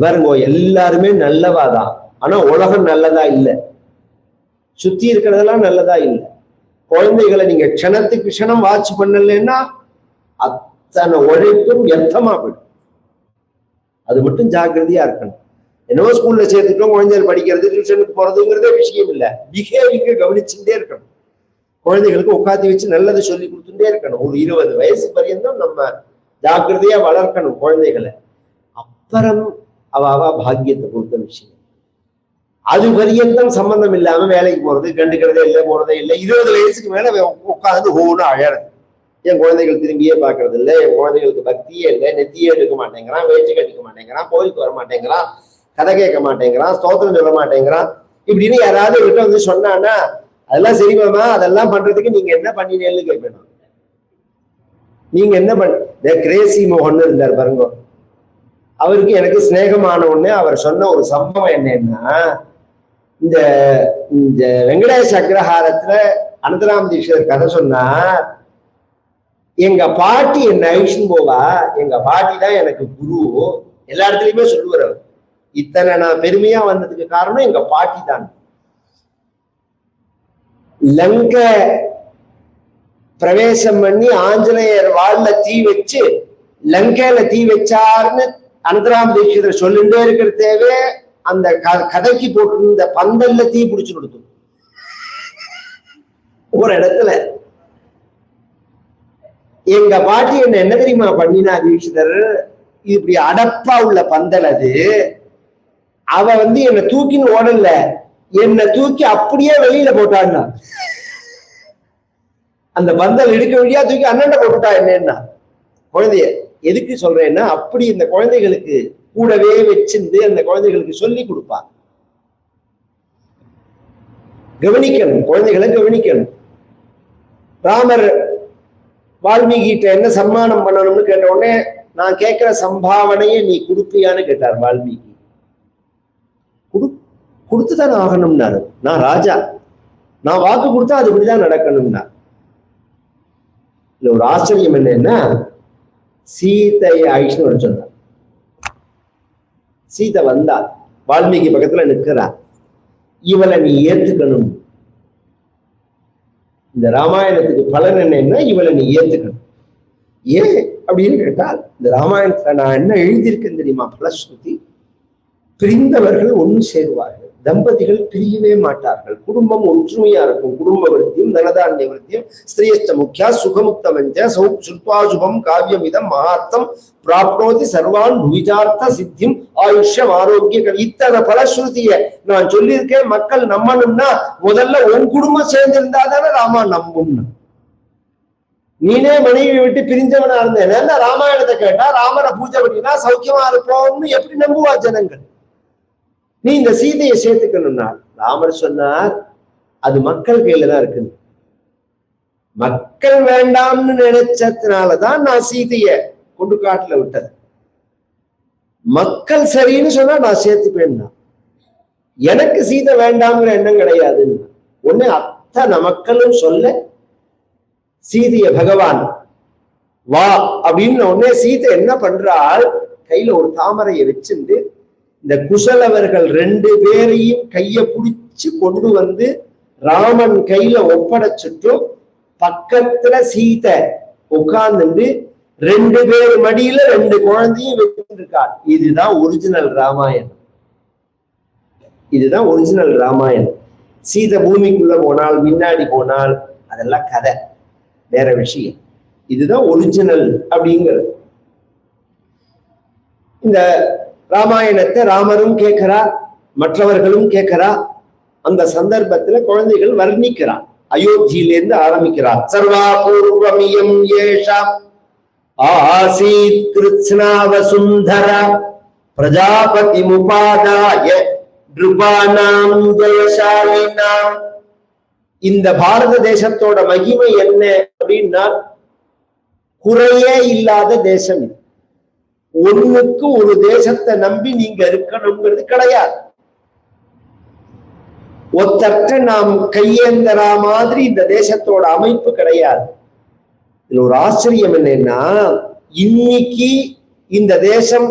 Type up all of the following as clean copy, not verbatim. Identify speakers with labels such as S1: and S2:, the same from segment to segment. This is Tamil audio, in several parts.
S1: பாருங்க, எல்லாருமே நல்லவாதான், ஆனா உலகம் நல்லதா இல்லை, சுத்தி இருக்கிறதெல்லாம் நல்லதா இல்லை. குழந்தைகளை நீங்க க்ஷணத்துக்கு க்ஷணம் வாட்ச் பண்ணலன்னா அத்தனை உழைப்பும் வியர்த்தமா போயிடும். அது மட்டும் ஜாக்கிரதையா இருக்கணும். என்னவோ ஸ்கூல்ல சேர்த்துட்டோம், குழந்தைகள் படிக்கிறது டியூஷனுக்கு போறதுங்கிறதே விஷயம் இல்லை. பிஹேவியர் கவனிச்சுட்டே இருக்கணும். குழந்தைகளுக்கு உட்காந்து வச்சு நல்லது சொல்லி கொடுத்துட்டே இருக்கணும். ஒரு 20 வயசு பர்யந்தம் நம்ம ஜாக்கிரதையா வளர்க்கணும் குழந்தைகளை. அப்புறம் அவ பாக்கியத்தை பொறுத்த விஷயம். அது பர்யந்தம் சம்பந்தம் இல்லாம வேலைக்கு போறது, கண்டுக்கிறதே இல்லை, போறதே இல்லை. 20 வயசுக்கு மேல உட்காந்து ஒவ்வொன்றும் அழறது. என் குழந்தைகள் திரும்பியே பாக்குறது இல்லை, என் குழந்தைகளுக்கு பக்தியே இல்லை, நெத்தியே எடுக்க மாட்டேங்கிறான், வேச்சு கட்டிக்க மாட்டேங்கிறான், கோயிலுக்கு வர மாட்டேங்கிறான், கதை கேட்க மாட்டேங்கிறான், ஸ்தோத்திரம் சொல்ல மாட்டேங்கிறான் இப்படின்னு யாராவது கிட்ட வந்து சொன்னான்னா, அதெல்லாம் சரிமாமா, அதெல்லாம் பண்றதுக்கு நீங்க என்ன பண்ணினேன்னு கேட்பேன். நீங்க என்ன பண்ண? கிரேசி மோகன் இருந்தார் பாருங்க, அவருக்கு எனக்கு சிநேகமான ஒண்ணு. அவர் சொன்ன ஒரு சம்பவம் என்னன்னா, இந்த வெங்கடேஷ அக்ரஹாரத்துல அனந்தராம் தீட்சிதர் கதை சொன்னா, எங்க பாட்டி என்ன அழிச்சுன்னு போவா, எங்க பாட்டி தான் எனக்கு குரு. எல்லா இடத்துலயுமே சொல்லுவார் அவர். இத்தனை நான் பெருமையா வந்ததுக்கு காரணம் எங்க பாட்டி தான். லங்க பிரவேசம் பண்ணி ஆஞ்சநேயர் வாழ்ல தீ வச்சு லங்கையில தீ வச்சாருன்னு அனந்தராம் தீட்சிதர் சொல்லிட்டே இருக்கிறதேவே அந்த கதைக்கு போட்டிருந்த பந்தல்ல தீ பிடிச்சு கொடுத்து ஒரு இடத்துல. எங்க பாட்டி என்ன தெரியுமா பண்ணினா தீட்சிதர், இப்படி அடப்பா உள்ள பந்தல் அது, அவ என்னை தூக்கின்னு ஓடல, என்னை தூக்கி அப்படியே வெளியில போட்டான்னா. அந்த பந்தல் இடுக்க வழியா தூக்கி அண்ணன் போட்டுட்டா என்னன்னா. குழந்தைய எதுக்கு சொல்றேன்னா, அப்படி இந்த குழந்தைகளுக்கு கூடவே வச்சிருந்து அந்த குழந்தைகளுக்கு சொல்லி கொடுப்பா. கவனிக்கணும், குழந்தைகளை கவனிக்கணும். ராமர் வால்மீகி கிட்ட என்ன சம்மானம் பண்ணணும்னு கேட்ட உடனே, நான் கேட்கிற சம்பாவனையை நீ கொடுப்பியான்னு கேட்டார் வால்மீகி. கொடுத்துதான் ஆகணும்னாரு. நான் ராஜா, நான் வாக்கு கொடுத்தா அது இப்படிதான் நடக்கணும்னா. இல்ல ஒரு ஆச்சரியம் என்னன்னா, சீதையை ஆயிடுச்சுன்னு வர சொன்னார். சீதை வந்தா வால்மீகி பக்கத்துல நிற்கிறா. இவளை நீ ஏத்துக்கணும். இந்த ராமாயணத்துக்கு பலன் என்னன்னா, இவளை நீ ஏத்துக்கணும். ஏன் அப்படின்னு கேட்டால், இந்த ராமாயணத்துல நான் என்ன எழுதியிருக்கேன் தெரியுமா? பலஸ்ருதி, பிரிந்தவர்கள் ஒன்று சேருவார்கள், தம்பதிகள் பிரியவே மாட்டார்கள், குடும்பம் ஒற்றுமையா இருக்கும், குடும்ப விருத்தியும் தனதாண்டிய விருத்தியும் ஸ்திரீஷ்ட முக்கியா சுகமுக்த மஞ்ச சுத்வாசுபம் காவியமிதம் மகார்த்தம் பிராப்னோதி சர்வான் புவிஜார்த்த சித்தியும் ஆயுஷ்யம் ஆரோக்கிய. இத்தனை பலஸ்ருதிய நான் சொல்லியிருக்கேன். மக்கள் நம்பணும்னா முதல்ல உன் குடும்பம் சேர்ந்திருந்தா தானே ராமா நம்பும்னு. நீனே மனைவி விட்டு பிரிஞ்சவனா இருந்தேன்னா ராமாயணத்தை கேட்டா, ராமனை பூஜை பண்ணினா சௌக்கியமா இருப்போம்னு எப்படி நம்புவா ஜனங்கள்? நீ இந்த சீதையை சேர்த்துக்கணும்னா, ராமர் சொன்னார், அது மக்கள் கையில தான் இருக்கு. மக்கள் வேண்டாம்னு நினைச்சதுனாலதான் நான் சீதைய கொண்டு காட்டுல விட்டது. மக்கள் சரின்னு சொன்னா நான் சேர்த்துப்பேன். எனக்கு சீதை வேண்டாம்ங்கிற எண்ணம் கிடையாதுன்னு. ஒண்ணு அத்தனை மக்களும் சொல்ல, சீதைய பகவான் வா அப்படின்னு உடனே சீதை என்ன பண்றாள், கையில ஒரு தாமரையை வச்சிருந்து இந்த குசலவர்கள் 2 பேரையும் கைய பிடிச்சு கொண்டு வந்து ராமன் கையில ஒப்படைச்சிட்டும் பக்கத்துல சீதை உட்கார்ந்து 2 பேர் மடியில 2 குழந்தையும் வச்சிருக்காள். இதுதான் ஒரிஜினல் ராமாயணம். இதுதான் ஒரிஜினல் ராமாயணம். சீதை பூமிக்குள்ள போனால், முன்னாடி போனால், அதெல்லாம் கதை, வேற விஷயம். இதுதான் ஒரிஜினல் அப்படிங்கிறது. இந்த ராமாயணத்தை ராமரும் கேட்கிறா, மற்றவர்களும் கேட்கிறா. அந்த சந்தர்ப்பத்துல குழந்தைகள் வர்ணிக்கிறார். அயோத்தியிலிருந்து ஆரம்பிக்கிறார். சர்வா பூர்வமியம் ஏஷா ஆசீத் கிருஷ்ணா வசுந்தர பிரஜாபதி முபாதாய நிருபானாம் ஜெயசாலினாம். இந்த பாரத தேசத்தோட மகிமை என்ன அப்படின்னா, குறையே இல்லாத தேசம். ஒண்ணுக்கு ஒரு தேசத்தை நம்பி நீங்க இருக்கணுங்கிறது கிடையாது. ஒத்தற்ற நாம் கையேந்தரா மாதிரி இந்த தேசத்தோட அமைப்பு கிடையாது. இதுல ஒரு ஆச்சரியம் என்னன்னா, இன்னைக்கு இந்த தேசம்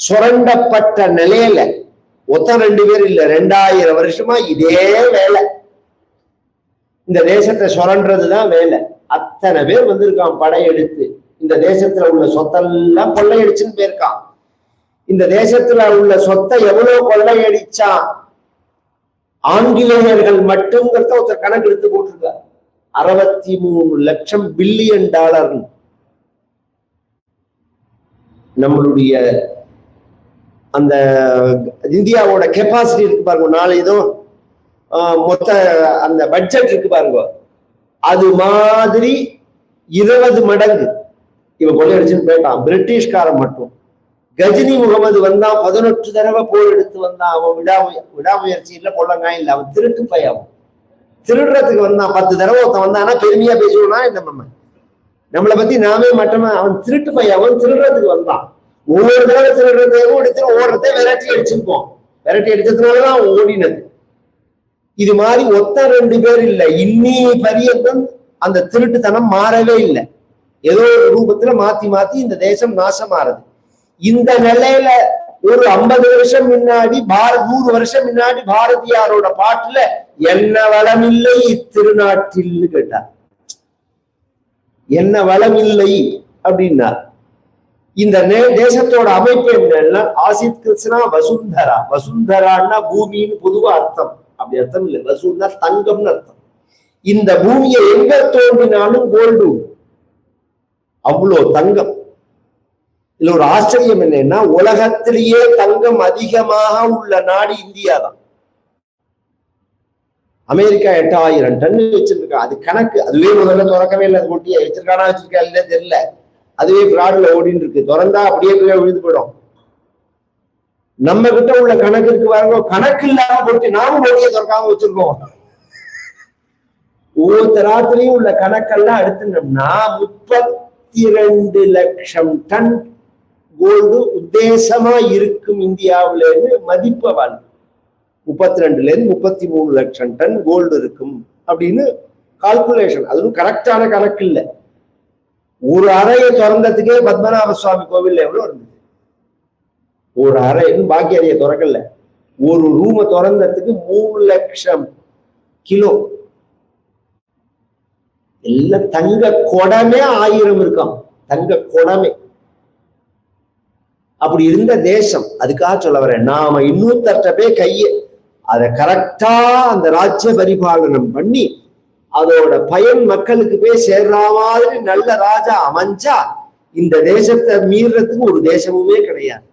S1: சுரண்டப்பட்ட நிலையில ஒத்த 2 பேர் இல்ல, 2000 வருஷமா இதே வேலை. இந்த தேசத்தை சுரண்டதுதான் வேலை. அத்தனை பேர் வந்திருக்கான் படையெடுத்து. இந்த தேசத்துல உள்ள சொத்தெல்லாம் கொள்ளையடிச்சுன்னு போயிருக்கான். இந்த தேசத்துல உள்ள சொத்தை எவ்வளவு கொள்ளையடிச்சான் ஆங்கிலேயர்கள் மட்டும்ங்கிறத ஒருத்தர் கணக்கு எடுத்து போட்டிருக்கார். 63 லட்சம் பில்லியன் டாலர். நம்மளுடைய அந்த இந்தியாவோட கெப்பாசிட்டி இருக்கு பாருங்க, நாலு ஏதோ மொத்த அந்த பட்ஜெட் இருக்கு பாருங்க, அது மாதிரி 20 மடங்கு இவன் கொள்ளையடிச்சுன்னு போயிட்டான். பிரிட்டிஷ்காரன் மட்டும். கஜினி முகமது வந்தான், 18 தடவை போர் எடுத்து வந்தான். அவன் விடாமுயற்சி இல்லை, கொள்ளங்காய் இல்லை, அவன் திருட்டு பையன். திருடுறதுக்கு வந்தான். 10 தடவை ஒருத்தன் வந்தான்னா பெருமையா பேசுவோம்னா நம்மளை பத்தி நாமே மட்டமா. அவன் திருட்டு பையன், அவன் திருடுறதுக்கு வந்தான். ஒவ்வொரு தடவை திருடுறதையும் எடுத்து ஒவ்வொருத்தையும் விரட்டி அடிச்சிருப்போம். விரட்டி அடிச்சதுனாலதான் அவன் ஓடினது. இது மாதிரி ஒத்த 2 பேர் இல்லை, இன்னி பரியந்தம் அந்த திருட்டுத்தனம் மாறவே இல்லை. ஏதோ ஒரு ரூபத்துல மாத்தி மாத்தி இந்த தேசம் நாசமாறது. இந்த நிலையில ஒரு 50 வருஷம் முன்னாடி 100 வருஷம் முன்னாடி பாரதியாரோட பாட்டுல என்ன வளமில்லை இத்திருநாட்டில் கேட்டார். என்ன வளமில்லை அப்படின்னா இந்த தேசத்தோட அமைப்பு என்னன்னா ஆசித் கிருஷ்ணா வசுந்தரா. வசுந்தரான்னா பூமின்னு பொதுவா அர்த்தம். அப்படி அர்த்தம் இல்லை. வசுன்னா தங்கம்னு அர்த்தம். இந்த பூமியை எங்க தோன்றினாலும் கோல்டு, அவ்வளோ தங்கம். இதுல ஒரு ஆச்சரியம் என்னன்னா உலகத்திலேயே தங்கம் அதிகமாக உள்ள நாடு இந்தியா தான். அமெரிக்கா 8000 டன் வச்சிருக்கா. அது கணக்கு. அதுவே முதல்ல திறக்கவே இல்லை. அது ஒட்டிய வச்சிருக்கானா வச்சிருக்கா இல்ல தெரியல. அதுவே பிராட்ல ஓடின்னு இருக்கு. திறந்தா அப்படியே விழுந்து போயிடும். நம்ம கிட்ட உள்ள கணக்கு இருக்கு பாருங்க, கணக்கு இல்லாம போட்டு நாமும் ஓடிய திறக்காம வச்சிருக்கோம். ஒவ்வொருத்தராத்திரியும் உள்ள கணக்கெல்லாம் எடுத்துட்டோம்னா 32 லட்சம் டன் கோல்டு உத்தேசமா இருக்கும் இந்தியாவிலேருந்து மதிப்ப வாழ். 32ல இருந்து 33 லட்சம் டன் கோல்டு இருக்கும் அப்படின்னு கால்குலேஷன். அதுவும் கரெக்டான கணக்கு இல்லை. ஒரு அறையை திறந்ததுக்கே பத்மநாப சுவாமி கோவில்ல எவ்வளவு இருந்தது? ஒரு அறை, பாக்கி அறையை திறக்கல. ஒரு ரூமை திறந்ததுக்கு 3 லட்சம் கிலோ. எல்லாம் தங்க குடமே 1000 இருக்கான். தங்க குடமே. அப்படி இருந்த தேசம். அதுக்காக சொல்ல வரேன், நாம இன்னொருத்தட்ட போய் அதை கரெக்டா அந்த ராஜ்ய பரிபாலனம் பண்ணி அதோட பயன் மக்களுக்கு போய் சேர்ற மாதிரி நல்ல ராஜா அமைஞ்சா இந்த தேசத்தை மீறதுக்கு ஒரு தேசமுமே கிடையாது.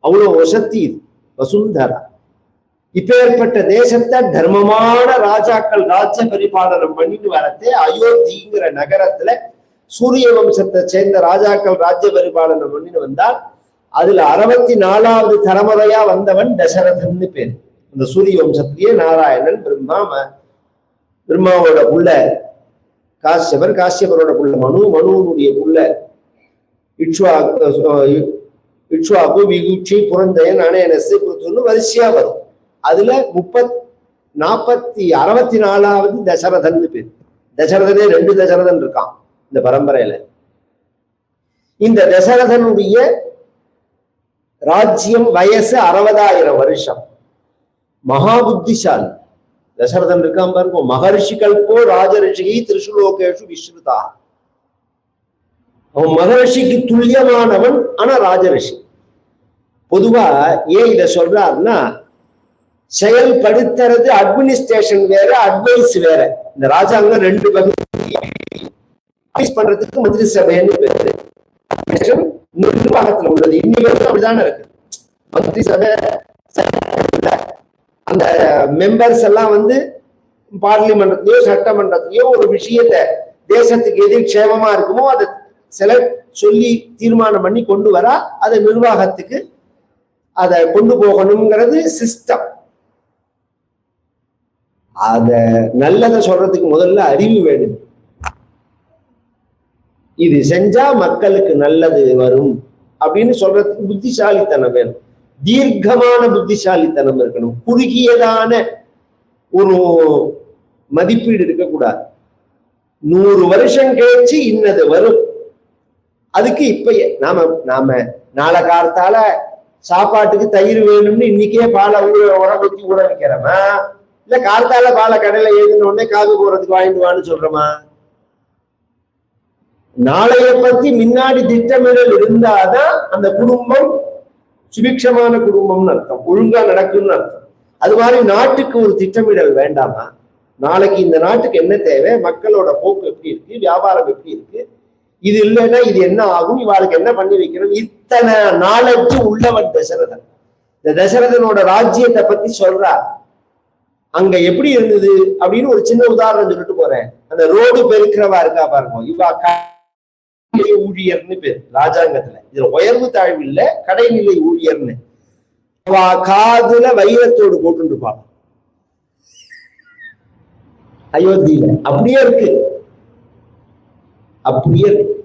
S1: அவ்வளவு வசதி இது வசுந்தரா. இப்பேற்பட்ட தேசத்தை தர்மமான ராஜாக்கள் ராஜ்ய பரிபாலனம் பண்ணிட்டு வரத்தே அயோத்திங்கிற நகரத்துல சூரிய வம்சத்தை சேர்ந்த ராஜாக்கள் ராஜ்ய பரிபாலனம் பண்ணிட்டு வந்தால் அதுல 64வது தலைமுறையா வந்தவன் தசரதன்னு பேர். அந்த சூரிய வம்சத்திலேயே நாராயணன், பிரம்மாவோட புள்ள காசியபர், காசியபரோட புள்ள மனு, மனுவனுடைய புள்ள இக்ஷ்வாகு, விகுச்சி, புரந்தயன், அனேனசு, புருத்துன்னு வரிசையா வரும். அதுல 64வது தசரதன் பேர். தசரதனே 2 தசரதன் இருக்கான் இந்த பரம்பரையில. இந்த தசரதனுடைய ராஜ்யம் வயசு 60,000 வருஷம். மகா புத்திசாலி தசரதன் இருக்கான் பாருங்க. மகர்ஷிகள்போ ராஜரிஷி திருசுலோகேஷு விஸ்ருதா. அவன் மகர்ஷிக்கு துல்லியமானவன், ஆனா ராஜரிஷி. பொதுவா ஏன் இத சொல்றாருன்னா, செயல்படுத்துறது அட்மினிஸ்ட்ரேஷன் வேற, அட்வைஸ் வேற. இந்த ராஜாங்கம் 2 பகுதி பண்றதுக்கு மந்திரி சபைன்னு பேரு. நிர்வாகத்துல உள்ளது. இன்னைக்கு அப்படிதானே இருக்கு. மந்திரி சபை அந்த மெம்பர்ஸ் எல்லாம் பார்லிமெண்ட்லயோ சட்டமன்றத்திலயோ ஒரு விஷயத்த தேசத்துக்கு எது க்ஷேமமா இருக்குமோ அதை சொல்லி தீர்மானம் பண்ணி கொண்டு வர அதை நிர்வாகத்துக்கு அதை கொண்டு போகணுங்கிறது சிஸ்டம். அத நல்லதை சொல்றதுக்கு முதல்ல அறிவு வேணும். இது செஞ்சா மக்களுக்கு நல்லது வரும் அப்படின்னு சொல்றதுக்கு புத்திசாலித்தனம் வேணும். தீர்க்கமான புத்திசாலித்தனம் இருக்கணும். குறுகியதான ஒரு மதிப்பீடு இருக்கக்கூடாது. 100 வருஷம் கழிச்சு இன்னது வரும் அதுக்கு இப்பயே நாம நாளை காலத்தால சாப்பாட்டுக்கு தயிர் வேணும்னு இன்னைக்கே பாலை உரம்பத்தி ஊற வைக்கிறோமா, இல்ல காலத்தால பாலை கடையில ஏதுன்னு உடனே காது போறதுக்கு வாங்கிட்டு வான்னு சொல்றோமா? நாளைய பத்தி முன்னாடி திட்டமிடல் இருந்தாதான் அந்த குடும்பம் சுபிக்ஷமான குடும்பம்னு அர்த்தம், ஒழுங்கா நடக்கும்னு அர்த்தம். அது மாதிரி நாட்டுக்கு ஒரு திட்டமிடல் வேண்டாமா? நாளைக்கு இந்த நாட்டுக்கு என்ன தேவை, மக்களோட போக்கு எப்படி இருக்கு, வியாபாரம் எப்படி இருக்கு, இது இல்லைன்னா இது என்ன ஆகும், இவாளுக்கு என்ன பண்ணி வைக்கணும், இத்தனை நாளைக்கு உள்ளவன் தசரதன். இந்த தசரதனோட ராஜ்யத்தை பத்தி சொல்றார். அங்க எப்படி இருந்தது அப்படின்னு ஒரு சின்ன உதாரணம் சொல்லிட்டு போறேன். அந்த ரோடு பெருக்கிறவா இருக்கா பாருங்க, இவா கடைநிலை ஊழியர்னு பேர் ராஜாங்கத்துல. இதுல உயர்வு தாழ்வு இல்ல, கடைநிலை ஊழியர்னு. காதுல வைரத்தோடு போட்டு இருப்பாங்க அயோத்தியில. அப்படியே இருக்கு, அப்படியே இருக்கு.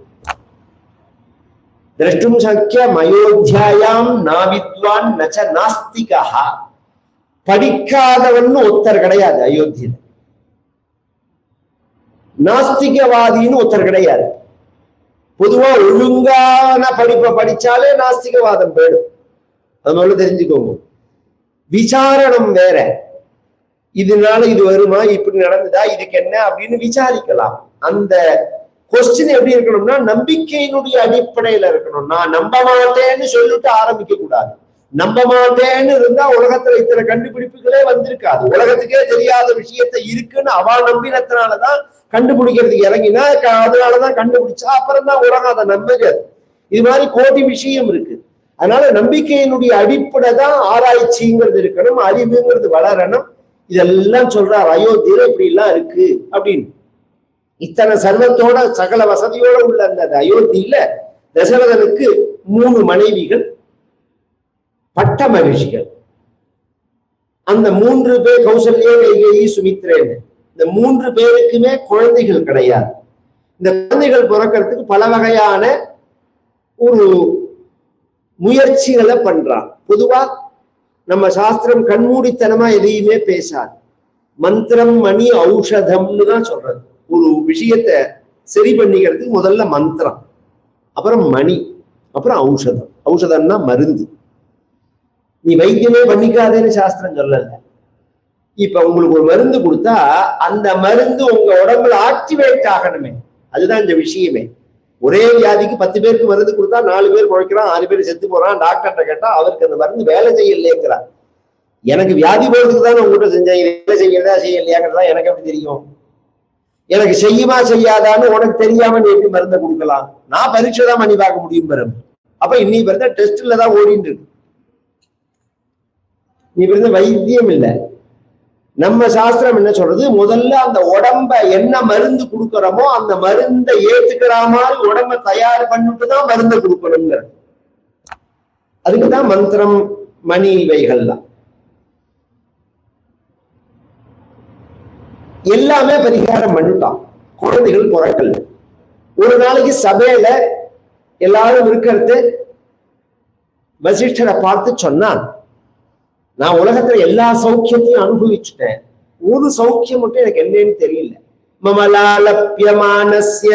S1: திரஷ்டும் சக்கியம் அயோத்தியாயாம் நாவித்வான் நச்ச நாஸ்திகா. படிக்காதவன் ஒருத்தர் கிடையாது அயோத்தியில, நாஸ்திகவாதின்னு ஒருத்தர் கிடையாது. பொதுவா ஒழுங்கான படிப்பை படிச்சாலே நாஸ்திகவாதம் போயிடும். அதனால தெரிஞ்சுக்கோங்க. விசாரணம் வேற. இதனால இது வருமா, இப்படி நடந்ததா, இதுக்கு என்ன அப்படின்னு விசாரிக்கலாம். அந்த கொஸ்டின் எப்படி இருக்கணும்னா நம்பிக்கையினுடைய அடிப்படையில இருக்கணும். நான் நம்ப மாட்டேன்னு சொல்லிட்டு ஆரம்பிக்க கூடாது. நம்ப மாட்டேன்னு இருந்தா உலகத்துல இத்தனை கண்டுபிடிப்புகளே வந்திருக்காது. உலகத்துக்கே தெரியாத விஷயத்த இருக்குன்னு அவ நம்பினத்தினாலதான் கண்டுபிடிக்கிறதுக்கு இறங்கினா, அதனாலதான் கண்டுபிடிச்சா, அப்புறம் தான் உலகம் அதை நம்புகிறது. இது மாதிரி கோடி விஷயம் இருக்கு. அதனால நம்பிக்கையினுடைய அடிப்படை தான் ஆராய்ச்சிங்கிறது இருக்கணும், அறிவுங்கிறது வளரணும். இதெல்லாம் சொல்றார் அயோத்தியில இப்படி எல்லாம் இருக்கு அப்படின்னு. இத்தனை சர்வத்தோட சகல வசதியோட உள்ள அந்த அயோத்தியில தசரதனுக்கு 3 மனைவிகள், பட்ட மகிழ்ச்சிகள். அந்த 3 பேர் கௌசல்யா, கைகேயி, சுமித்ரேன்னு. இந்த 3 பேருக்குமே குழந்தைகள் கிடையாது. இந்த குழந்தைகள் பிறக்கிறதுக்கு பல வகையான ஒரு முயற்சிகளை பண்றான். பொதுவா நம்ம சாஸ்திரம் கண்மூடித்தனமா எதையுமே பேசாது. மந்திரம் மணி ஔஷதம்னு தான் சொல்றது. ஒரு விஷயத்த சரி பண்ணிக்கிறதுக்கு முதல்ல மந்திரம், அப்புறம் மணி, அப்புறம் ஔஷதம். ஔஷதம்னா மருந்து. நீ வைத்தியமே பண்ணிக்காதேன்னு சாஸ்திரம் சொல்லல. இப்ப உங்களுக்கு ஒரு மருந்து கொடுத்தா அந்த மருந்து உங்க உடம்புல ஆக்டிவேட் ஆகணுமே, அதுதான் இந்த விஷயமே. ஒரே வியாதிக்கு 10 பேருக்கு மருந்து கொடுத்தா 4 பேர் குழைக்கிறான், 6 பேர் செத்து போறான். டாக்டர்கிட்ட கேட்டா அவருக்கு அந்த மருந்து வேலை செய்யலைங்கிறார். எனக்கு வியாதி போறதுக்கு தான் உங்ககிட்ட செஞ்சேன், வேலை செய்யறதா செய்யலையாங்கிறதா எனக்கு எப்படி தெரியும்? எனக்கு செய்யுமா செய்யாதான்னு உனக்கு தெரியாம நீ எப்படி மருந்தை கொடுக்கலாம்? நான் பரீட்சை தான் பண்ணி பார்க்க முடியும் பெரும். அப்ப இன்னி பிறந்த டெஸ்ட்ல தான் ஓடிட்டு இருக்கு. நீ பிறந்த வைத்தியம் இல்லை. நம்ம சாஸ்திரம் என்ன சொல்றது, முதல்ல அந்த உடம்ப என்ன மருந்து கொடுக்கறோமோ அந்த மருந்தை ஏத்துக்கிற மாதிரி உடம்ப தயார் பண்ணிட்டு தான் மருந்தை கொடுக்கணுங்கிறது. அதுக்குதான் மந்திரம் மணி இவைகள்லாம். எல்லாமே பரிகாரம் பண்ணிட்டான். குழந்தைகள் பிறக்கல. ஒரு நாளைக்கு சபையில எல்லாரும் இருக்கிறது வசிஷ்டரை பார்த்து சொன்னான், நான் உலகத்துல எல்லா சௌக்கியத்தையும் அனுபவிச்சுட்டேன், ஒரு சௌக்கியம் மட்டும் எனக்கு என்னன்னு தெரியல. மமலாலப்யமானஸ்ய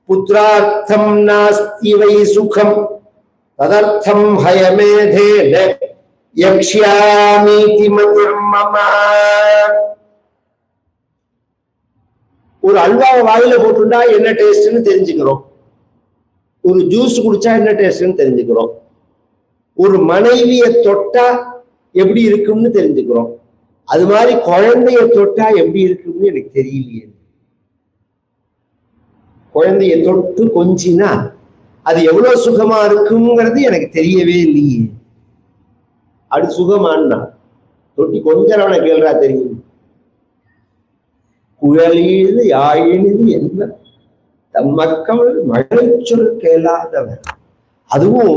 S1: புத்ரார்த்தம் நாஸ்தி வை சுகம் ததர்த்தம் ஹயமேதேன யக்ஷ்யாமீதி மதிர்மம. ஒரு அல்வாவை வாயில போட்டுண்டா என்ன டேஸ்ட்னு தெரிஞ்சுக்கிறோம், ஒரு ஜூஸ் குடிச்சா என்ன டேஸ்ட்னு தெரிஞ்சுக்கிறோம், ஒரு மனைவியை தொட்டா எப்படி இருக்கும்னு தெரிஞ்சுக்கிறோம். அது மாதிரி குழந்தைய தொட்டா எப்படி இருக்கும்னு எனக்கு தெரியலையே. குழந்தைய தொட்டு கொஞ்சினா அது எவ்வளவு சுகமா இருக்குங்கிறது எனக்கு தெரியவே இல்லையே. அது சுகமானா தொட்டி கொஞ்சரவனை கேள்றா தெரியும். குழலியது யாழினது என்ன தம் மக்கள் மழை சொல் கேளாதவர். அதுவும்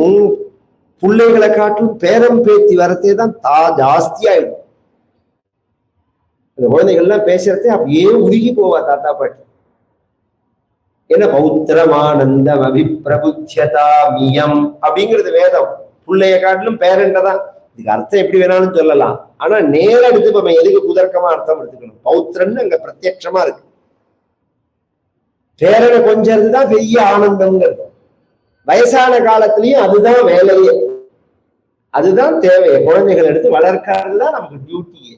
S1: பிள்ளைகளை காட்டும் பேரம் பேத்தி வரத்தே தான் ஜாஸ்தி ஆயிடும். அந்த குழந்தைகள்லாம் பேசுறதே அப்படியே உருகி போவா தாத்தா பாட்டி. என்ன பௌத்திரமானந்தம் அபிப்பிரபுத்தியதா மியம் அப்படிங்கிறது வேதம். பிள்ளைய காட்டிலும் பேரண்ட தான். இதுக்கு அர்த்தம் எப்படி வேணாலும் சொல்லலாம். ஆனா நேரம் எடுத்து நம்ம எதுக்கு குதர்க்கமா அர்த்தம் எடுத்துக்கணும். பௌத்திரன்னு அங்க பிரத்யட்சமா இருக்கு. பேரனை கொஞ்சதுதான் பெரிய ஆனந்தம்ங்கிறது. வயசான காலத்திலயும் அதுதான் வேலையே, அதுதான் தேவையே. குழந்தைகள் எடுத்து வளர்க்கறது தான் நமக்கு டியூட்டியே.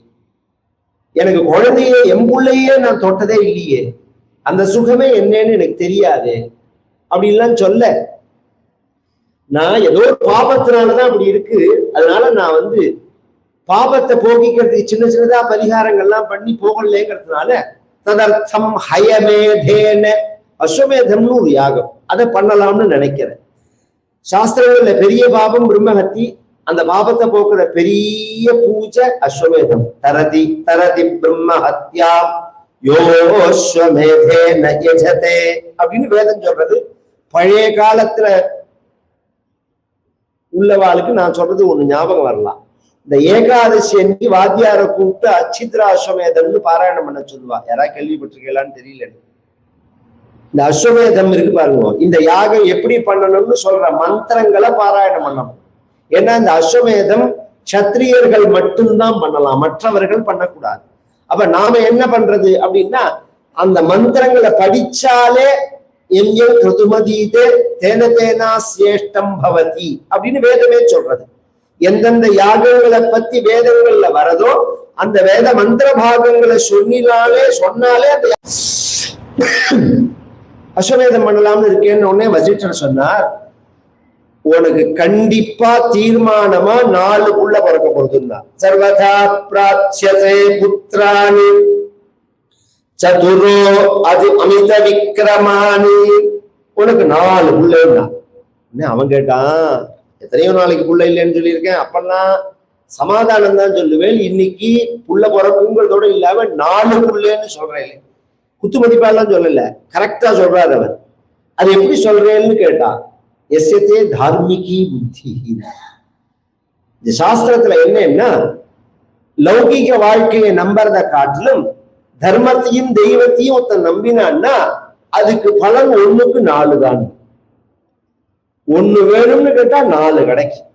S1: எனக்கு குழந்தைய எம்புள்ளையே நான் தொட்டதே இல்லையே, அந்த சுகமே என்னன்னு எனக்கு தெரியாது அப்படின்லாம் சொல்ல. நான் ஏதோ பாபத்தினாலதான் அப்படி இருக்கு, அதனால நான் பாபத்தை போக்கிக்கிறதுக்கு சின்ன சின்னதா பரிகாரங்கள்லாம் பண்ணி போகலேங்கிறதுனால ததர்த்தம் ஹயமேதேன அஸ்வமேதம்னு ஒரு யாகம், அதை பண்ணலாம்னு நினைக்கிறேன். சாஸ்திரங்கள்ல பெரிய பாபம் பிரம்மஹத்தி, அந்த பாபத்தை போக்குற பெரிய பூஜை அஸ்வமேதம். தரதி தரதி பிரம்மஹத்யா யோஸ்வமேதேன யஜதே அப்படின்னு வேதம் சொல்றது. பழைய காலத்துல உள்ளவாளுக்கு நான் சொல்றது ஒண்ணு ஞாபகம் வரலாம். இந்த ஏகாதசி அன்னைக்கு வாத்தியாரை கூப்பிட்டு அச்சித்ரா அஸ்வமேதம்னு பாராயணம் பண்ண சொல்லுவா. யாராவது கேள்விப்பட்டிருக்கலான்னு தெரியல. இந்த அஸ்வமேதம் இருக்கு பாருங்க, இந்த யாகம் எப்படி பண்ணணும்னு சொல்ற மந்திரங்களை பாராயணம் பண்ணணும். ஏன்னா இந்த அஸ்வமேதம் சத்திரியர்கள் மட்டும்தான் பண்ணலாம், மற்றவர்கள் பண்ணக்கூடாது. அப்ப நாம என்ன பண்றது அப்படின்னா, அந்த மந்திரங்களை படிச்சாலே எங்கேயும் கிருதுமதீதே தேன தேனா சிரேஷ்டம் பவதி அப்படின்னு வேதமே சொல்றது. எந்தெந்த யாகங்களை பத்தி வேதங்கள்ல வரதோ அந்த வேத மந்திர பாகங்களை சொன்னாலே அந்த அஸ்வமேதம் பண்ணலாம்னு இருக்கேன்னு உடனே வசிஷ்டர் சொன்னார், உனக்கு கண்டிப்பா தீர்மானமா 4 புள்ள பிறக்க போறதுன்னா. சர்வதா பிராட்சியதே புத்திராணி சதுரோ அது அமித விக்ரமானி, உனக்கு 4 புள்ளைன்னா. அவன் கேட்டான், எத்தனையோ நாளைக்கு புள்ள இல்லைன்னு சொல்லியிருக்கேன், அப்பெல்லாம் சமாதானம் தான் சொல்லுவேன், இன்னைக்கு புள்ள பிறக்குங்கிறதோட இல்லாம 4 புள்ளன்னு சொல்றேன். குத்து மதிப்பாலாம் சொல்லல, கரெக்டா சொல்றாரு அவர். அது எப்படி சொல்றேன்னு கேட்டா, எஸ்யத்தே தார்மிகி புத்தி. இந்த சாஸ்திரத்துல என்னன்னா, லௌகிக வாழ்க்கையை நம்புறத காட்டிலும் தர்மத்தையும் தெய்வத்தையும் ஒருத்தன் நம்பினான்னா அதுக்கு பலன் 1க்கு 4 தான். 1 வேணும்னு கேட்டா 4 கிடைக்கும்.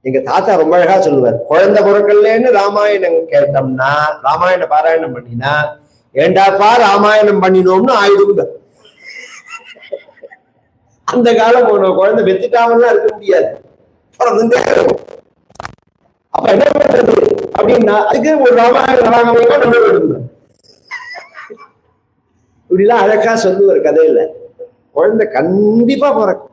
S1: எங்க தாத்தா ரொம்ப அழகா சொல்லுவார், குழந்தை பிறக்கலன்னு ராமாயணம் கேட்டோம்னா, ராமாயண பாராயணம் பண்ணினா, ஏண்டாப்பா ராமாயணம் பண்ணினோம்னு ஆயிடுங்க. அந்த காலம் போன குழந்தை பெத்துட்டாமல்லாம் இருக்க முடியாது, பிறந்துட்டே இருக்கும். அப்ப என்ன பண்றது அப்படின்னா, அதுக்கு ஒரு ராமாயணம் இப்படிலாம் அழகா சொல்லுவார் கதையில. குழந்தை கண்டிப்பா பிறக்கும்.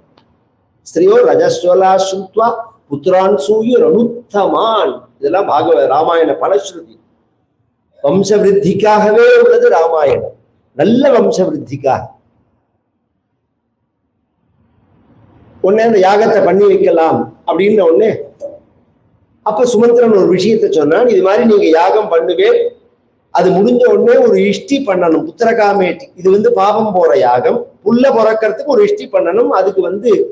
S1: ஸ்திரியோ ரஜஸ்வலா சுத்வா புத்திரான் சூயு ரணுத்தமான், இதெல்லாம் ராமாயண பலஸ்ருதி. வம்ச விருத்திக்காகவே உள்ளது ராமாயணம், நல்ல வம்ச விருத்திக்காக. உடனே அந்த யாகத்தை பண்ணி வைக்கலாம் அப்படின்னு உடனே அப்ப சுமந்திரன் ஒரு விஷயத்த சொன்னான், இது மாதிரி நீங்க யாகம் பண்ணுவேன், அது முடிஞ்ச உடனே ஒரு இஷ்டி பண்ணணும், புத்திரகாமேட்டி. இது பாபம் போற யாகம், புல்ல பிறக்கிறதுக்கு ஒரு இஷ்டி பண்ணணும். அதுக்கு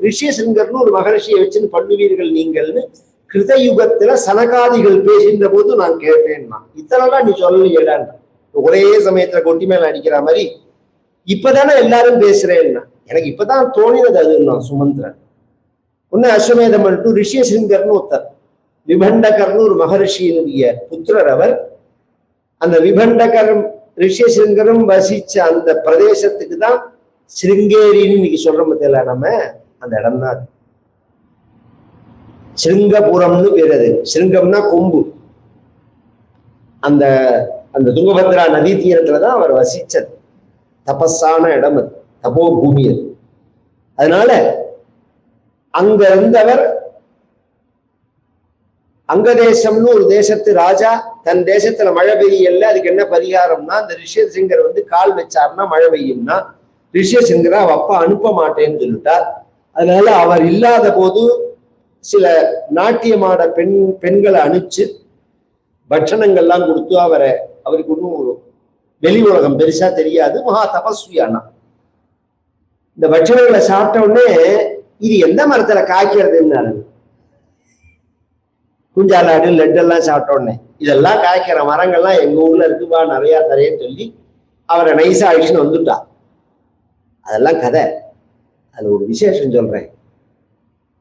S1: ரிஷியசிங்கர்னு ஒரு மகரிஷியை வச்சுன்னு பண்ணுவீர்கள் நீங்கள்னு கிருதயுகத்துல சனகாதிகள் பேசின்ற போது நான் கேட்டேன்னா, இத்தனைலாம் நீ சொல்லலையேடான். ஒரே சமயத்துல கொட்டி மேல அடிக்கிற மாதிரி இப்பதானே எல்லாரும் பேசுறேன்னா, எனக்கு இப்பதான் தோணினது அதுன்னா சுமந்திரன். ஒன்னு அஸ்வமேதம் பண்ணிட்டு ரிஷியசிங்கர்னு ஒருத்தர், விபண்டகர்னு ஒரு மகரிஷியினுடைய புத்திரர் அவர். அந்த விபண்டகரும் ரிஷியசிங்கரும் வசிச்ச அந்த பிரதேசத்துக்கு தான் சிருங்கேரின்னு இன்னைக்கு சொல்றோம் பத்தியில நம்ம, அந்த இடம் தான் சிருங்கபுரம்னு பேர். அது சிருங்கம்னா கொம்பு. அந்த அந்த துங்கபத்ரா நதி தீரத்துலதான் அவர் வசிச்சது. தபஸான இடம் அது, தபோ பூமி அது. அதனால அங்க இருந்தவர் அங்கதேசம்னு ஒரு தேசத்து ராஜா, தன் தேசத்துல மழை பெய்யல, அதுக்கு என்ன பரிகாரம்னா, அந்த ரிஷியசிங்கர் கால் வச்சாருன்னா மழை பெய்யும்னா, ரிஷியசிங்கரை அவ அப்பா அனுப்ப மாட்டேன்னு சொல்லிட்டார். அதனால அவர் இல்லாத போது சில நாட்டியமாட பெண்களை அனுப்பிச்சு பட்சணங்கள்லாம் கொடுத்து அவருக்கு ஒன்றும் வெளி உலகம் பெருசா தெரியாது, மகா தபஸ்வியானா. இந்த பட்சணங்களை சாப்பிட்ட உடனே இது எந்த மரத்துல காய்க்கிறதுன்னு, குஞ்சாலாடு லட்டெல்லாம் சாப்பிட்ட உடனே இதெல்லாம் காய்க்கிற மரங்கள்லாம் எங்க ஊர்ல இருக்குப்பா, நிறைய தரேன்னு சொல்லி அவரை நைஸா அழிச்சுன்னு வந்துட்டா. அதெல்லாம் கதை. அது ஒரு விசேஷம் சொல்றேன்.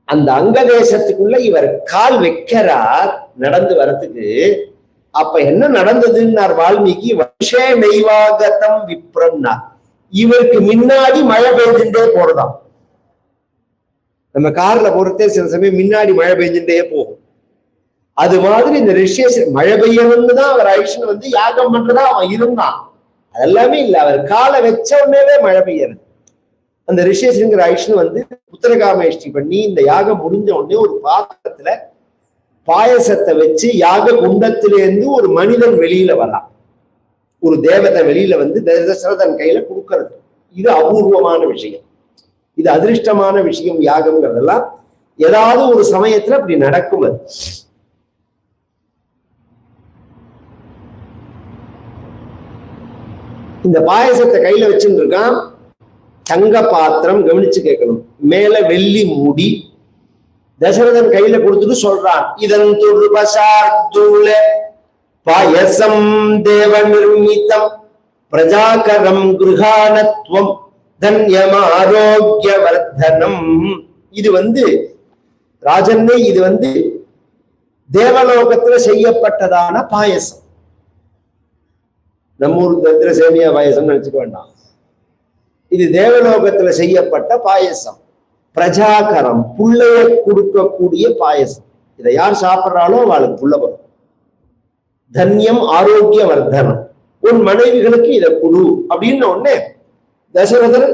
S1: அந்த அங்க தேசத்துக்குள்ள இவர் கால் வைக்கிறார் நடந்து வரத்துக்கு. அப்ப என்ன நடந்ததுன்னார் வால்மீகி, வஷே நெய்வாகதம் விப்ரம்னா, இவருக்கு முன்னாடி மழை பெய்துட்டே போறதாம். நம்ம கார்ல போறதே சில சமயம் முன்னாடி மழை பெஞ்சுட்டே போகும். அது மாதிரி இந்த ரிஷியேஷன் மழை பெய்யணும்னு தான் அவர் ஐஷன் வந்து யாகம் பண்றதா அவன் இருந்தான். அதெல்லாமே இல்லை, அவர் காலை வச்ச உடனே மழை பெய்யறது. அந்த ரிஷியேஷன்ங்கிற ஐஷன் வந்து புத்திரகாமேஷ்டி பண்ணி இந்த யாகம் முடிஞ்ச உடனே ஒரு பாத்திரத்துல பாயசத்தை வச்சு யாக குண்டத்திலேருந்து ஒரு மனிதன் வெளியில வரலாம், ஒரு தேவதை வெளியில வந்து தசரதன் கையில கொடுக்கறது. இது அபூர்வமான விஷயம், இது அதிருஷ்டமான விஷயம். யாகம்ங்கிறதெல்லாம் ஏதாவது ஒரு சமயத்துல அப்படி நடக்கும். அது இந்த பாயசத்தை கையில வச்சுட்டு இருக்கான். தங்க பாத்திரம், கவனிச்சு கேட்கணும், மேல வெள்ளி மூடி. தசரதன் கையில கொடுத்துட்டு சொல்றான், இதன் துர்வசார்த்தூல பாயசம் தேவ நிர்மிதம் பிரஜாகரம் கிருஹானத்வம் தன்யம் ஆரோக்கிய வர்தனம். இது வந்து ராஜன்னே, இது வந்து தேவலோகத்துல செய்யப்பட்டதான பாயசம். நம்ம ஊர் தத்திர சேமியா பாயசம் நினைச்சுக்க வேண்டாம். இது தேவலோகத்துல செய்யப்பட்ட பாயசம். பிரஜாகரம், புள்ளைய கொடுக்கக்கூடிய பாயசம். இதை யார் சாப்பிட்றாலும் அவளுக்கு புள்ள வரும். தன்யம் ஆரோக்கிய வர்தனம், உன் மனைவிகளுக்கு இதை குடு அப்படின்னு உடனே தசரதர்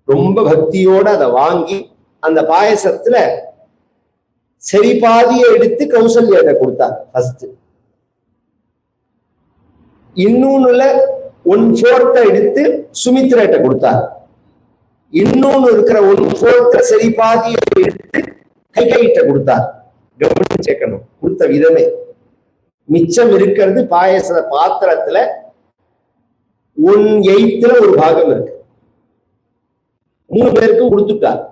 S1: ரொம்ப பக்தியோட அதை வாங்கி அந்த பாயசத்துல சரி பாதியை எடுத்து கௌசல்யிட்ட கொடுத்தார் ஃபர்ஸ்ட். இன்னொன்னுல 1/4 எடுத்து சுமித்ராட்ட கொடுத்தார். இன்னொன்னு இருக்கிற 1/4 சரி பாதியை எடுத்து கைகிட்ட கொடுத்தார். கவனிச்சு சேர்க்கணும் கொடுத்த விதமே. மிச்சம் இருக்கிறது பாயச பாத்திரத்துல 1/8 ஒரு பாகம் இருக்கு. 3 பேருக்கும் கொடுத்துட்டார்.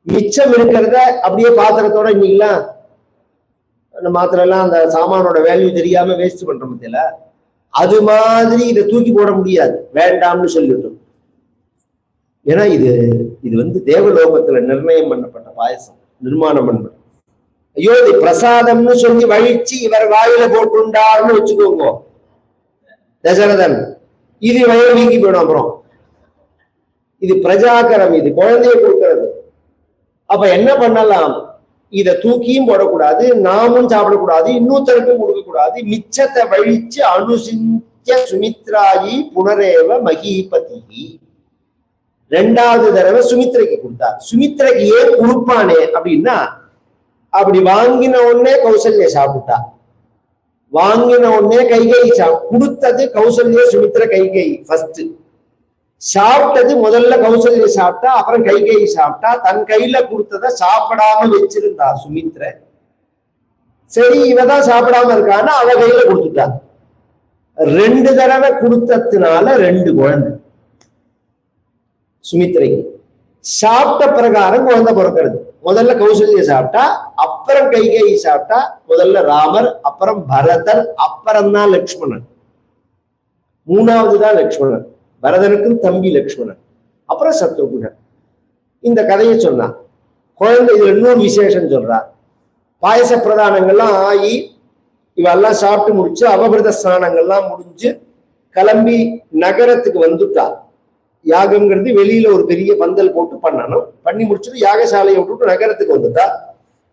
S1: மிச்சம் இருக்கிறத அப்படியே பாத்திரத்தோட இன்னைக்கெல்லாம் அந்த மாத்திரம் எல்லாம் அந்த சாமானோட வேல்யூ தெரியாம வேஸ்ட் பண்றோம் பத்தியில. அது மாதிரி இதை தூக்கி போட முடியாது, வேண்டாம்னு சொல்லிட்டோம். ஏன்னா இது இது வந்து தேவலோகத்துல நிர்ணயம் பண்ணப்பட்ட பாயசம், நிர்மாணம் பண்ணப்பட்ட. ஐயோ இது பிரசாதம்னு சொல்லி வழிச்சு இவர் வாயில போட்டுண்டார்னு வச்சுக்கோங்க தசரதன், இது வயிறு வீங்கி போயிடும். அப்புறம் இது பிரஜாகரம், இது குழந்தைய கொடுக்கிறது. அப்ப என்ன பண்ணலாம், இதை தூக்கியும் போடக்கூடாது, நாமும் சாப்பிடக்கூடாது, இன்னொருத்தருக்கும் கொடுக்க கூடாது. மிச்சத்தை வழிச்சு அனுசிஞ்ச சுமித்ராயி புனரேவ மகீபதி. 2வது தடவை சுமித்ரைக்கு கொடுத்தார். சுமித்ரைக்கு ஏன் கொடுப்பானே அப்படின்னா, அப்படி வாங்கின உடனே கௌசல்யா சாப்பிட்டா, வாங்கின உடனே கைகை கொடுத்தது கௌசல்யா சுமித்ர கைகை ஃபர்ஸ்ட் சாப்பிட்டது. முதல்ல கௌசல்யா சாப்பிட்டா, அப்புறம் கைகை சாப்பிட்டா. தன் கையில கொடுத்தத சாப்பிடாம வச்சிருந்தா சுமித்ர. சரி இவதான் சாப்பிடாம இருக்கான்னு அவ கையில கொடுத்துட்டா. 2 தடவை கொடுத்ததுனால 2 குழந்தை சுமித்ரைக்கு. சாப்பிட்ட பிரகாரம் குழந்தை பிறக்கிறது. முதல்ல கௌசல்யா சாப்பிட்டா, அப்புறம் கைகை சாப்பிட்டா. முதல்ல ராமர், அப்புறம் பரதர், அப்புறம் தான் லக்ஷ்மணன். 3வது தான் லக்ஷ்மணன். பரதனுக்கும் தம்பி லக்ஷ்மணன், அப்புறம் சத்ருகுணன். இந்த கதையை சொன்னான். குழந்தை இதுல இன்னொரு விசேஷம் சொல்றா. பாயச பிரதானங்கள்லாம் ஆகி இவெல்லாம் சாப்பிட்டு முடிச்சு அவபிரத ஸ்நானங்கள்லாம் முடிஞ்சு கிளம்பி நகரத்துக்கு வந்துட்டா. யாகம்ங்கிறது வெளியில ஒரு பெரிய பந்தல் போட்டு பண்ணணும். பண்ணி முடிச்சுட்டு யாகசாலையை விட்டுட்டு நகரத்துக்கு வந்துட்டா.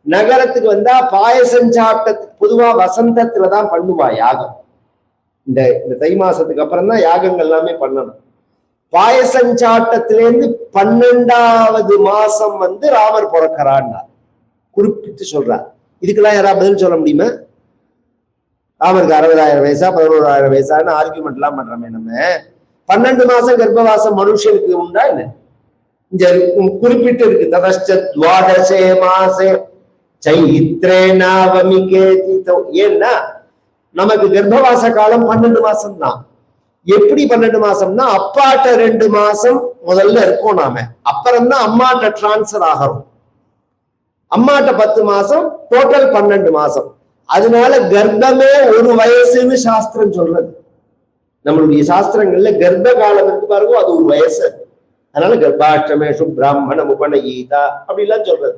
S1: நகரத்துக்கு வந்தா பாயசம் சாப்பிட்டதுக்கு பொதுவா வசந்தத்துலதான் பண்ணுவா யாகம். இந்த தை மாசத்துக்கு அப்புறம் தான் யாகங்கள் எல்லாமே பண்ணணும். பாயசம் சாட்டத்திலேருந்து 12வது மாசம் வந்து ராமர் பிறக்கிறான்னா குறிப்பிட்டு சொல்றார். இதுக்கெல்லாம் யாராவது பதில் சொல்ல முடியுமா? ராமருக்கு 60,000 வயசா 11,000 வயசான்னு ஆர்கியூமெண்ட் எல்லாம் பண்றோமே நம்ம. 12 மாசம் கர்ப்பவாசம் மனுஷனுக்கு உண்டா என்ன? இங்க குறிப்பிட்டு இருக்கு. ததஷ்ட துவாதசே மாசே சைத்ரே நவமிகே தீதோ. ஏன்னா நமக்கு கர்ப்பவாச காலம் 12 மாசம் தான். எப்படி 12 மாசம்னா, அப்பாட்ட 2 மாசம் முதல்ல இருக்கோம் நாம, அப்புறம் தான் அம்மாட்ட டிரான்ஸ்பர் ஆகிறோம். அம்மாட்ட 10 மாசம், டோட்டல் 12 மாசம். அதனால கர்ப்பமே 1 வயசுன்னு சாஸ்திரம் சொல்றது. நம்மளுடைய சாஸ்திரங்கள்ல கர்ப்ப காலம் இருக்கு பாருங்க, அது 1 வயசு. அதனால கர்ப்பாஷ்டமேஷு பிராமணம் உபநயீதா அப்படிலாம் சொல்றது.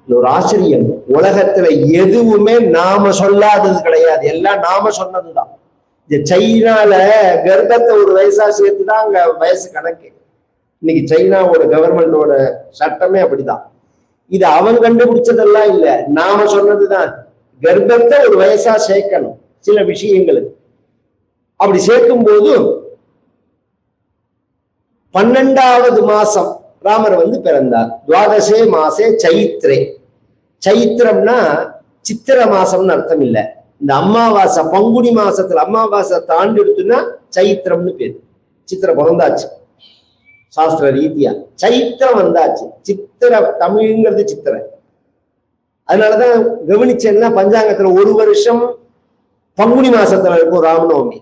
S1: ஒரு ஆச்சரியம், உலகத்துல எதுவுமே நாம சொல்லாதது கிடையாது, எல்லாம் நாம சொன்னதுதான். இந்த சைனால கர்ப்பத்தை 1 வயசா சேர்த்துதான் அங்க வயசு கணக்கு. இன்னைக்கு சைனாவோட கவர்மெண்டோட சட்டமே அப்படிதான். இது அவன் கண்டுபிடிச்சதெல்லாம் இல்ல, நாம சொன்னதுதான். கர்ப்பத்தை ஒரு வயசா சேர்க்கணும் சில விஷயங்களுக்கு. அப்படி சேர்க்கும் போது 12வது மாசம் ராமர் பிறந்தார். துவாதசே மாசே சைத்ரே. சைத்திரம்னா சித்திர மாசம்னு அர்த்தம் இல்லை. இந்த அமாவாசை பங்குனி மாசத்துல அமாவாசை தாண்டி எடுத்துன்னா சைத்திரம்னு பேரு. சித்திர பிறந்தாச்சு சாஸ்திர ரீதியா, சைத்திரம் வந்தாச்சு. சித்திர தமிழ்ங்கிறது சித்திர. அதனாலதான் கவனிச்சேன்னா பஞ்சாங்கத்துல ஒரு வருஷம் பங்குனி மாசத்துல இருக்கும் ராமநவமி,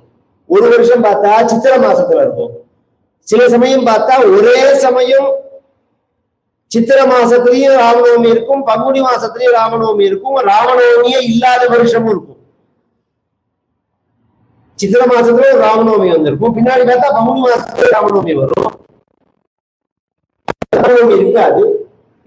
S1: ஒரு வருஷம் பார்த்தா சித்திர மாசத்துல இருக்கும். சில சமயம் பார்த்தா ஒரே சமயம் சித்திர மாசத்திலையும் ராமநவமி இருக்கும், பங்குனி மாசத்திலையும் ராமநவமி இருக்கும், ராமநவமியே இல்லாத வருஷமும் இருக்கும். சித்திர மாசத்துல ராமநவமி வந்திருக்கும், பின்னாடி பார்த்தா பங்குனி மாசத்துல ராமநவமி வரும், ராமநவமி இருக்காது.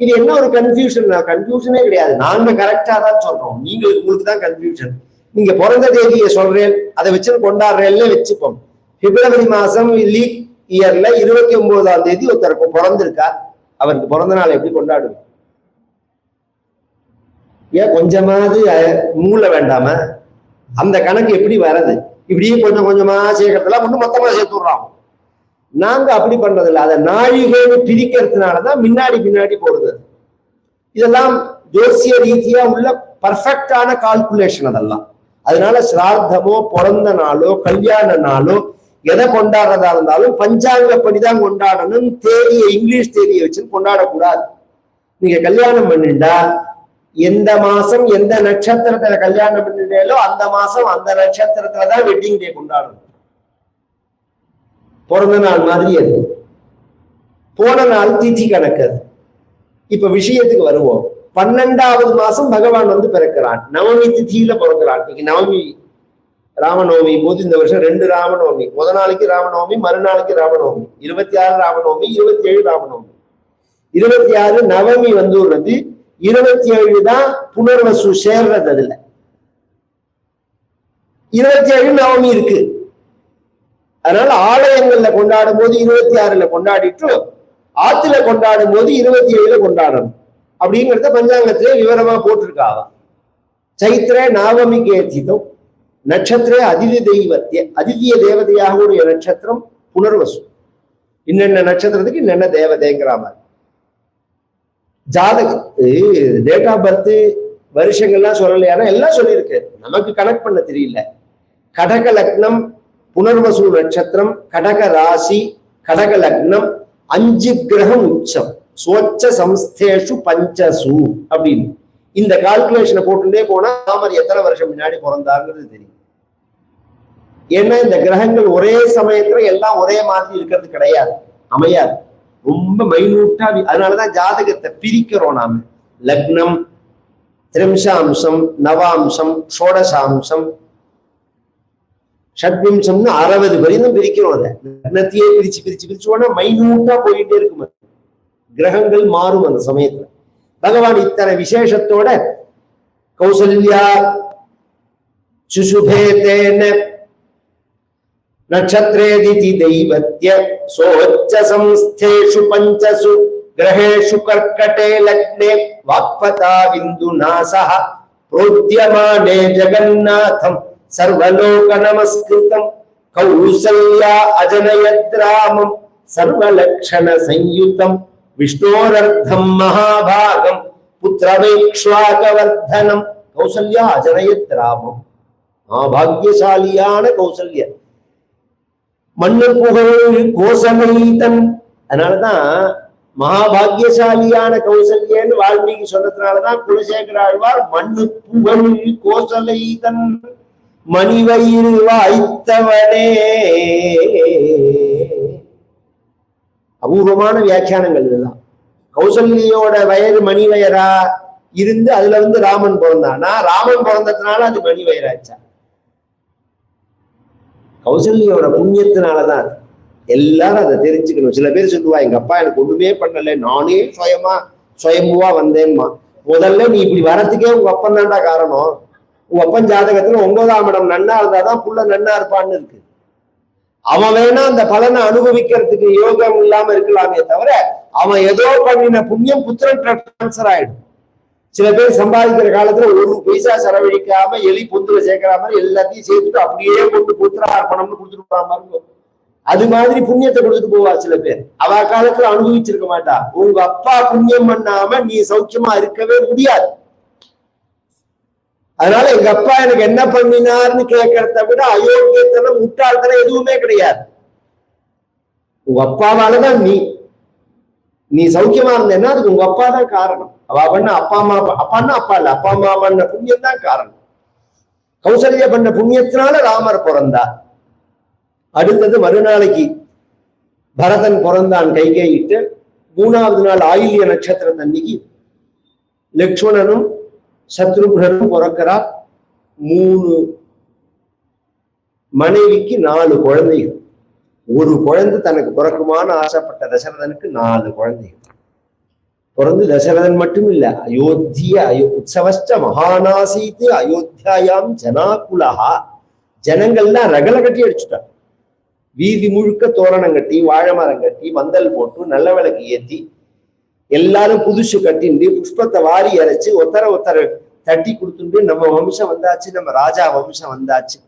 S1: இது என்ன ஒரு கன்ஃபியூஷன்? கன்ஃபியூஷனே கிடையாது, நாங்க கரெக்டா தான் சொல்றோம், உங்களுக்கு தான் கன்ஃபியூஷன். நீங்க பிறந்த தேதியை சொல்றேன், அதை வச்சு கொண்டாடுறேன்னு வச்சுப்போம். பிப்ரவரி மாசம் லீக் இயர்ல 29ஆம் தேதி ஒருத்தருக்கு பிறந்திருக்கா, அவருக்கு பிறந்த நாள் எப்படி கொண்டாடுவோம்? ஏன் கொஞ்சமாவது மூளை வேண்டாம? அந்த கணக்கு எப்படி வர்றது? இப்படியே கொஞ்சம் கொஞ்சமா சேர்க்கறதுலாம் ஒண்ணு மொத்தமா சேர்த்துடுறோம். நாங்க அப்படி பண்றது இல்லை, அதை நாழிகைன்னு பிரிக்கிறதுனாலதான் பின்னாடி போடுது. இதெல்லாம் ஜோசிய ரீதியா உள்ள பர்ஃபெக்டான கால்குலேஷன் அதெல்லாம். அதனால சிரார்த்தமோ பிறந்த நாளோ கல்யாண நாளோ எதை கொண்டாடுறதா இருந்தாலும் பஞ்சாங்கப்படிதான் கொண்டாடணும். தேதியை இங்கிலீஷ் தேதியை வச்சு கொண்டாடக்கூடாது. நீங்க கல்யாணம் பண்ணிண்டா எந்த மாசம் எந்த நட்சத்திரத்துல கல்யாணம் பண்ணிட்டேலோ அந்த மாசம் அந்த நட்சத்திரத்துலதான் வெட்டிங் டே கொண்டாடணும். பிறந்த நாள் மாதிரி அது, போன நாள் திதி கணக்கு. இப்ப விஷயத்துக்கு வருவோம். 12வது மாசம் பகவான் பிறக்கிறான், நவமி திதியில பிறக்கிறான். இன்னைக்கு நவமி ராமநவமி போது இந்த வருஷம் 2 ராமநவமி. முதல் நாளைக்கு ராமநவமி, மறுநாளைக்கு ராமநவமி. 26 ராமநவமி, 27 ராமநவமி. 26 நவமி உள்ளது, 27 தான் புனர்வசு சேர்றது. அதுல 27 நவமி இருக்கு. அதனால ஆலயங்கள்ல கொண்டாடும் போது 26ல கொண்டாடிட்டு ஆத்துல கொண்டாடும் போது 27ல கொண்டாடணும் அப்படிங்கிறத பஞ்சாங்கத்திலே விவரமா போட்டிருக்காவ. சைத்திர நாவமி கேத்திதம் நட்சத்திர அதிதிய தேவதையாக உடைய நட்சத்திரம் புனர்வசு. இன்னென்ன நட்சத்திரத்துக்கு இன்னென்ன தேவதைங்கிற மாதிரி ஜாதகத்து டேட் ஆஃப் பர்த் வருஷங்கள்லாம் சொல்லலையானா எல்லாம் சொல்லியிருக்கு, நமக்கு கனெக்ட் பண்ண தெரியல. கடக லக்னம், புனர்வசு நட்சத்திரம், கடக ராசி, கடக லக்னம், 5 கிரகம் உச்சம், சோச்ச சம்ஸ்தேஷு பஞ்சசு அப்படின்னு இந்த கால்குலேஷனை போட்டுட்டே போனா ராமர் எத்தனை வருஷம் முன்னாடி பிறந்தாருங்கிறது தெரியும். ஏன்னா இந்த கிரகங்கள் ஒரே சமயத்துல எல்லாம் ஒரே மாதிரி இருக்கிறது கிடையாது, அமையாது, ரொம்ப மைனூட்டா. அதனாலதான் ஜாதகத்தை பிரிக்கிறோம் நாம. லக்னம், திரிம்சாம்சம், நவாம்சம், ஷோடசாம்சம், ஷட்விம்சம்னு 60 வரையும் பிரிக்கிறோம். அதை லக்னத்தையே பிரிச்சு போனா மைனூட்டா போயிட்டே இருக்கும். கிரகங்கள் மாறும் அந்த சமயத்துல. பகவான் இத்தனை விசேஷத்தோட கௌசல்யா சுசுபேதேன நட்சத்திரேதிதி தெய்வத்ய சோச்ச சம்ஸ்தேஷு பஞ்சசு கிரகேஷு கர்க்கடே லக்னே வாக்பதா விந்து நாசஹ ப்ரோத்யமானே ஜகன்னாதம் சர்வலோக நமஸ்கிருதம் கௌசல்யா அஜனயத்ராமம் சர்வலக்ஷண சயுதம் விஷ்ணோரர்த்தம் மகாபாகம் புத்திரவேக்ஷ்வாகவர்தனம். கௌசல்யா அஜனயத் ராமம், பாக்கியசாலியான கௌசல்யா, மண்ணு புகழ் கோசமைதன். அதனாலதான் மகாபாகியசாலியான கௌசல்யன்னு வால்மீகி சொன்னதுனாலதான் குலசேகர ஆழ்வார் மண்ணு புகழ் கோசலைதன் மணிவயிறு வாய்த்தவனே. அபூர்வமான வியாக்கியானங்கள் இதெல்லாம். கௌசல்யோட வயது மணி வயரா இருந்து அதுல ராமன் பிறந்தானா, ராமன் பிறந்ததுனால அது மணி வயராச்சா? கௌசல்யோட புண்ணியத்தினாலதான். எல்லாரும் அதை தெரிஞ்சுக்கணும். சில பேர் சொல்லுவா, எங்க அப்பா எனக்கு ஒண்ணுமே பண்ணல, நானே சுயம்புவா வந்தேன்மா. முதல்ல நீ இப்படி வரத்துக்கே உங்க அப்பன் தான்டா காரணம். உங்க அப்பன் ஜாதகத்துல 9ஆம் இடம் நன்னா இருந்தாதான் புள்ள நன்னா இருப்பான்னு இருக்கு. அவன் வேணா அந்த பலனை அனுபவிக்கிறதுக்கு யோகம் இல்லாம இருக்கலாமே தவிர அவன் ஏதோ பண்ணின புண்ணியம் புத்திரன் டிரான்ஸ்பர் ஆயிடும். சில பேர் சம்பாதிக்கிற காலத்துல ஒரு பைசா செலவழிக்காம எலி பொந்துல சேர்க்கிற மாதிரி எல்லாத்தையும் சேர்த்துட்டு அப்படியே கொண்டு புத்திர அர்ப்பணம்னு கொடுத்துட்டு போற மாதிரி அது மாதிரி புண்ணியத்தை கொடுத்துட்டு போவா சில பேர். அவ காலத்துல அனுபவிச்சிருக்க மாட்டா. உங்க அப்பா புண்ணியம் பண்ணாம நீ சௌக்கியமா இருக்கவே முடியாது. அதனால எங்க அப்பா எனக்கு என்ன பண்ணினார்னு கேட்கறத விட அயோக்கியத்தனம் முட்டாள்தனம் எதுவுமே கிடையாது. உங்க அப்பாவாலதான் நீ சௌக்கியமா இருந்தேன்னா அதுக்கு உங்க அப்பா தான் காரணம். அவ பண்ண அப்பா அம்மா அப்பான்னா அப்பா இல்ல, அப்பா அம்மா பண்ண புண்ணியம் தான் காரணம். கௌசல்யா பண்ண புண்ணியத்தினால ராமர் பிறந்தார். அடுத்தது மறுநாளைக்கு பரதன் பிறந்தான் கைகேயிட்டு. 3வது நாள் ஆயில்ய நட்சத்திரம் அன்னைக்கு லட்சுமணனும் சத்ருகுணனும் பிறக்கிறார். 3 மனைவிக்கு 4 குழந்தைகள். ஒரு குழந்தை தனக்கு பிறக்குமான்னு ஆசைப்பட்ட தசரதனுக்கு 4 குழந்தைகள் பிறந்து. தசரதன் மட்டும் இல்ல, அயோத்திய உற்சவஸ்ட மகானாசீத்து அயோத்தியாயாம் ஜனாகுலஹா, ஜனங்கள்லாம் ரகல கட்டி அடிச்சுட்டான். வீதி முழுக்க தோரணம் கட்டி வாழை மரம் கட்டி பந்தல் போட்டு நல்ல விளக்கு ஏத்தி எல்லாரும் புதுசு கட்டிண்டு புஷ்பத்தை வாரி அரைச்சு ஒத்தர தட்டி கொடுத்துட்டு நம்ம வம்சம் வந்தாச்சு, நம்ம ராஜா வம்சம் வந்தாச்சு,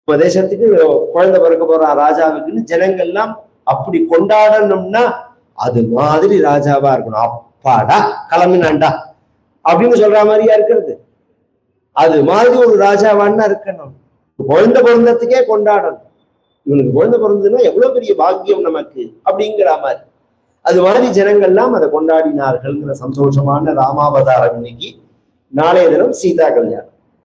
S1: நம்ம தேசத்துக்கு குழந்தை பிறக்க போறா ராஜாவுக்குன்னு ஜனங்கள்லாம் அப்படி கொண்டாடணும்னா அது மாதிரி ராஜாவா இருக்கணும். அப்பாடா கிளம்பினாண்டா அப்படின்னு சொல்ற மாதிரியா இருக்கிறது. அது மாதிரி ஒரு ராஜாவான்னா இருக்கணும். குழந்தை பிறந்ததுக்கே கொண்டாடணும். இவனுக்கு குழந்தை பிறந்ததுன்னா எவ்வளவு பெரிய பாக்கியம் நமக்கு அப்படிங்கிற மாதிரி. அது மாதிரி ஜனங்கள்லாம் அதை கொண்டாடினார்கள்ங்கிற சந்தோஷமான ராமாவதாரம் இன்னைக்கு. நாளைய தினம் சீதா கல்யாணம்.